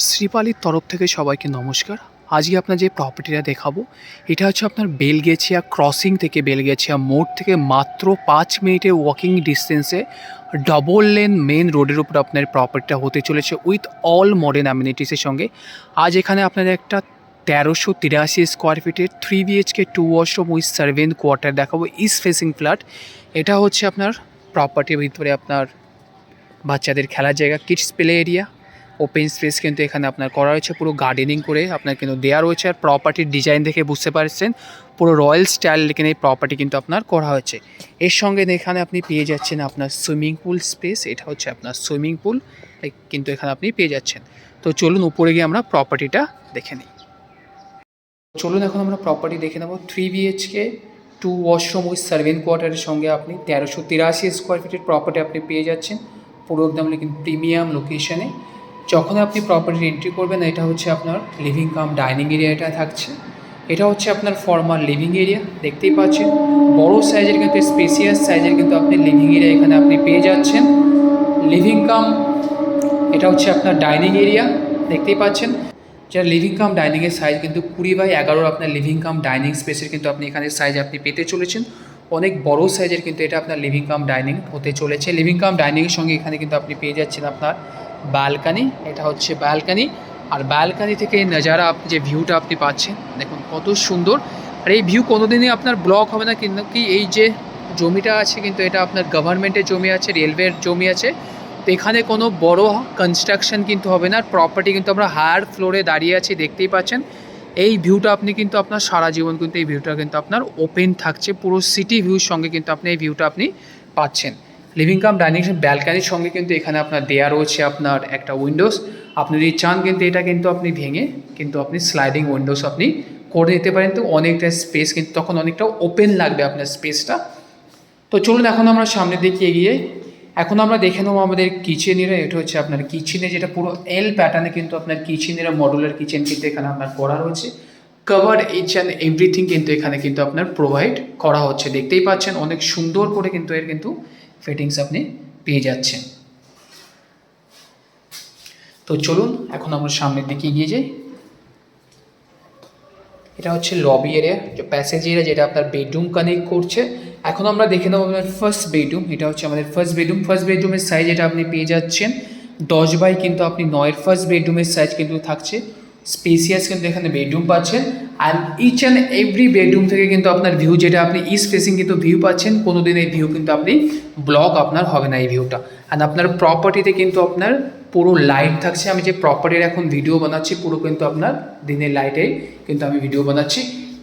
শ্রীপালির তরফ থেকে সবাইকে নমস্কার। আজকে আপনার যে প্রপার্টিটা দেখাবো এটা হচ্ছে আপনার বেলগেছিয়া ক্রসিং থেকে বেলগেছিয়া মোড় থেকে মাত্র 5 মিনিটের ওয়াকিং ডিস্টেন্সে ডবল লেন মেন রোডের উপর আপনার প্রপার্টিটা হতে চলেছে উইথ অল মডার্ন অ্যামিনিটিসের সঙ্গে। আজ এখানে আপনাদের একটা 1383 স্কোয়ার ফিটের 3 BHK 2 washroom with servant quarter দেখাবো, ইস্ট ফেসিং ফ্ল্যাট। এটা হচ্ছে আপনার প্রপার্টির ভিতরে আপনার বাচ্চাদের খেলার জায়গা, kids play area, open space কিন্তু এখানে আপনার করা হয়েছে, পুরো গার্ডেনিং করে আপনার কিন্তু দেওয়া রয়েছে। আর প্রপার্টির ডিজাইন দেখে বুঝতে পারছেন পুরো রয়্যাল স্টাইল এখানে এই প্রপার্টি কিন্তু আপনার করা হয়েছে। এর সঙ্গে এখানে আপনি পেয়ে যাচ্ছেন আপনার সুইমিং পুল স্পেস, এটা হচ্ছে আপনার সুইমিং পুল কিন্তু এখানে আপনি পেয়ে যাচ্ছেন। তো চলুন উপরে গিয়ে আমরা প্রপার্টিটা দেখে নিই। চলুন এখন আমরা প্রপার্টি দেখে নেব। 3 BHK 2 ওয়াশরুম উইথ সার্ভেন্ট কোয়ার্টারের সঙ্গে আপনি 1383 স্কোয়ার ফিটের প্রপার্টি আপনি পেয়ে যাচ্ছেন পুরো একদম কিন্তু প্রিমিয়াম লোকেশনে। যখন আপনি প্রপার্টি এন্ট্রি করবেন এটা হচ্ছে আপনার লিভিং কাম ডাইনিং এরিয়াটা থাকছে। এটা হচ্ছে আপনার ফর্মাল লিভিং এরিয়া, দেখতেই পাচ্ছেন বড় সাইজের কিন্তু স্পেসিয়াস সাইজের কিন্তু আপনি লিভিং এরিয়া এখানে আপনি পেয়ে যাচ্ছেন। লিভিং কাম এটা হচ্ছে আপনার ডাইনিং এরিয়া, দেখতেই পাচ্ছেন যার লিভিং কাম ডাইনিংয়ের সাইজ কিন্তু 20x11 আপনার লিভিং কাম ডাইনিং স্পেসের কিন্তু আপনি এখানে সাইজ আপনি পেতে চলেছেন। অনেক বড় সাইজের কিন্তু এটা আপনার লিভিং কাম ডাইনিং হতে চলেছে। লিভিং কাম ডাইনিংয়ের সঙ্গে এখানে কিন্তু আপনি পেয়ে যাচ্ছেন আপনার ব্যালকানি, এটা হচ্ছে ব্যালকানি। আর ব্যালকানি থেকে নজারা আপনি যে ভিউটা আপনি পাচ্ছেন দেখুন কত সুন্দর। আর এই ভিউ কোনোদিনই আপনার ব্লক হবে না, কিন্তু কি এই যে জমিটা আছে কিন্তু এটা আপনার গভর্নমেন্টের জমি আছে, রেলওয়ের জমি আছে। তো এখানে কোনো বড় কনস্ট্রাকশন কিন্তু হবে না। আর প্রপার্টি কিন্তু আমরা হায়ার ফ্লোরে দাঁড়িয়ে আছি, দেখতেই পাচ্ছেন। এই ভিউটা আপনি কিন্তু আপনার সারা জীবন কিন্তু এই ভিউটা কিন্তু আপনার ওপেন থাকছে, পুরো সিটি ভিউর সঙ্গে কিন্তু আপনি এই ভিউটা আপনি পাচ্ছেন। লিভিং কাম ডাইনিং ব্যালকানির সঙ্গে কিন্তু এখানে আপনার দেয়া রয়েছে আপনার একটা উইন্ডোজ। আপনি যদি চান কিন্তু এটা কিন্তু আপনি ভেঙে কিন্তু আপনি স্লাইডিং উইন্ডোজ আপনি করে দিতে পারেন। তো অনেকটা স্পেস কিন্তু তখন অনেকটা ওপেন লাগবে আপনার স্পেসটা। তো চলুন এখন আমরা সামনের দিকে এগিয়ে এখন আমরা দেখে নেবো আমাদের কিচেনেরা। এটা হচ্ছে আপনার কিচেনে, যেটা পুরো এল প্যাটার্নে কিন্তু আপনার কিচেনেরা মডুলার কিচেন কিন্তু এখানে আপনার করা রয়েছে। কভার ইচ অ্যান্ড এভরিথিং কিন্তু এখানে কিন্তু আপনার প্রোভাইড করা হচ্ছে, দেখতেই পাচ্ছেন অনেক সুন্দর করে কিন্তু এর কিন্তু ফিটিংস আপনি পেয়ে যাচ্ছেন। তো চলুন এখন আমরা সামনের দিকে এগিয়ে যাই। এটা হচ্ছে লবি এরিয়া, যে প্যাসেজ এরিয়া যেটা আপনার বেডরুম কানেক্ট করছে। এখন আমরা দেখে নেবো আপনার ফার্স্ট বেডরুম। এটা হচ্ছে আমাদের ফার্স্ট বেডরুম। ফার্স্ট বেডরুমের সাইজ এটা আপনি পেয়ে যাচ্ছেন 10 বাই কিন্তু আপনি 9 ফার্স্ট বেডরুমের সাইজ কিন্তু থাকছে। স্পেসিয়াস কিন্তু এখানে বেডরুম পাচ্ছেন। And each and every bedroom থেকে কিন্তু আপনার ভিউ যেটা আপনি ইস্ট ফেসিং কিন্তু ভিউ পাচ্ছেন। কোনো দিন এই ভিউ কিন্তু আপনি ব্লক আপনার হবে না এই ভিউটা। অ্যান্ড আপনার প্রপার্টিতে কিন্তু আপনার পুরো লাইট থাকছে। আমি যে প্রপার্টির এখন ভিডিও বানাচ্ছি পুরো কিন্তু আপনার দিনের লাইটে কিন্তু আমি ভিডিও বানাচ্ছি।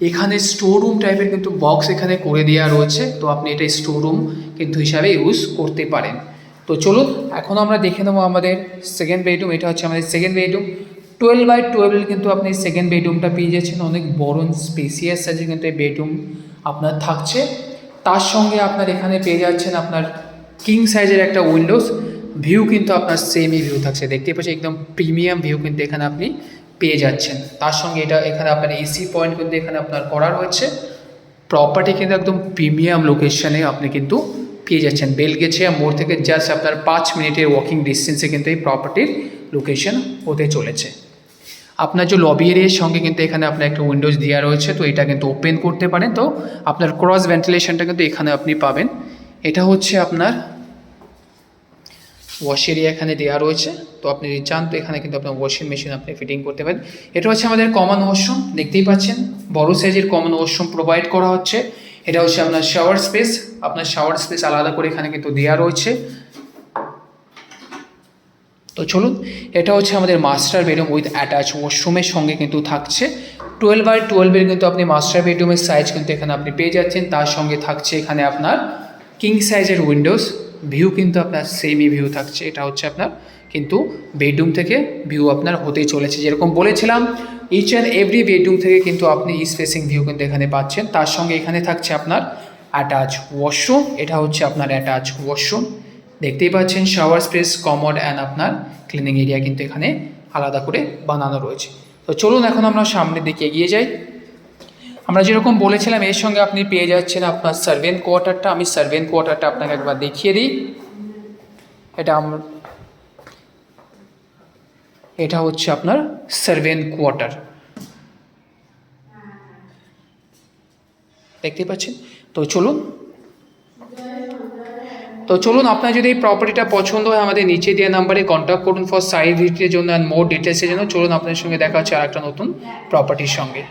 এখানে স্টোর রুম টাইপের কিন্তু বক্স এখানে করে দেওয়া রয়েছে, তো আপনি এটা স্টোর রুম কিন্তু হিসাবে ইউজ করতে পারেন। তো চলুন এখন আমরা দেখে নেবো আমাদের সেকেন্ড বেডরুম। এটা হচ্ছে আমাদের সেকেন্ড বেডরুম। 12x12 কিন্তু আপনি সেকেন্ড বেডরুমটা পেয়ে যাচ্ছেন। অনেক বড় স্পেসিয়াস সাইজে কিন্তু এই বেডরুম আপনার থাকছে। তার সঙ্গে আপনার এখানে পেয়ে যাচ্ছেন আপনার কিং সাইজের একটা উইন্ডোজ। ভিউ কিন্তু আপনার সেমই ভিউ থাকছে, দেখতে পাচ্ছেন একদম প্রিমিয়াম ভিউ কিন্তু এখানে আপনি পেয়ে যাচ্ছেন। তার সঙ্গে এটা এখানে আপনার এসি পয়েন্ট কিন্তু এখানে আপনার করা রয়েছে। প্রপার্টি কিন্তু একদম প্রিমিয়াম লোকেশনে আপনি কিন্তু পেয়ে যাচ্ছেন। বেলগেছিয়া মোড় থেকে জাস্ট আপনার 5 মিনিটের ওয়াকিং ডিস্টেন্সে কিন্তু এই প্রপার্টির লোকেশন হতে চলেছে। আপনার যে লবি এরিয়ার সঙ্গে কিন্তু এখানে আপনার একটা উইন্ডোজ দেওয়া রয়েছে, তো এটা কিন্তু ওপেন করতে পারেন। তো আপনার ক্রস ভেন্টিলেশনটা কিন্তু এখানে আপনি পাবেন। এটা হচ্ছে আপনার ওয়াশ এরিয়া এখানে দেওয়া রয়েছে, তো আপনি যদি চান তো এখানে কিন্তু আপনার ওয়াশিং মেশিন আপনি ফিটিং করতে পারেন। এটা হচ্ছে আমাদের কমন ওয়াশরুম, দেখতেই পাচ্ছেন বড় সাইজের কমন ওয়াশরুম প্রোভাইড করা হচ্ছে। এটা হচ্ছে আপনার শাওয়ার স্পেস, আপনার শাওয়ার স্পেস আলাদা করে এখানে কিন্তু দেওয়া রয়েছে। তো চলুন এটা হচ্ছে আমাদের মাস্টার বেডরুম উইথ অ্যাটাচ ওয়াশরুমের সঙ্গে কিন্তু থাকছে। 12x12 কিন্তু আপনি মাস্টার বেডরুমের সাইজ কিন্তু এখানে আপনি পেয়ে যাচ্ছেন। তার সঙ্গে থাকছে এখানে আপনার কিং সাইজের উইন্ডোজ। ভিউ কিন্তু আপনার সেমই ভিউ থাকছে। এটা হচ্ছে আপনার কিন্তু বেডরুম থেকে ভিউ আপনার হতেই চলেছে, যেরকম বলেছিলাম ইচ অ্যান্ড এভরি বেডরুম থেকে কিন্তু আপনি ইস্ট ফেসিং ভিউ কিন্তু এখানে পাচ্ছেন। তার সঙ্গে এখানে থাকছে আপনার অ্যাটাচ ওয়াশরুম। এটা হচ্ছে আপনার অ্যাটাচ ওয়াশরুম, দেখতেই পাচ্ছেন শাওয়ার স্পেস, কমোড অ্যান্ড আপনার ক্লিনিং এরিয়া কিন্তু এখানে আলাদা করে বানানো রয়েছে। তো চলুন এখন আমরা সামনের দিকে এগিয়ে যাই। আমরা যেরকম বলেছিলাম এর সঙ্গে আপনি পেয়ে যাচ্ছেন আপনার সার্ভেন্ট কোয়ার্টারটা। আমি সার্ভেন্ট কোয়ার্টারটা আপনাকে একবার দেখিয়ে দিই। এটা এটা হচ্ছে আপনার সার্ভেন্ট কোয়ার্টার, দেখতে পাচ্ছেন। তো চলুন আপনার যদি এই প্রপার্টিটা পছন্দ হয় আমাদের নিচে দেওয়া নাম্বারে কন্ট্যাক্ট করুন ফর সাইট ভিজিটের জন্য অ্যান্ড মোর ডিটেলসের জন্য। চলুন আপনার সঙ্গে দেখা হচ্ছে আর একটা নতুন প্রপার্টির সঙ্গে।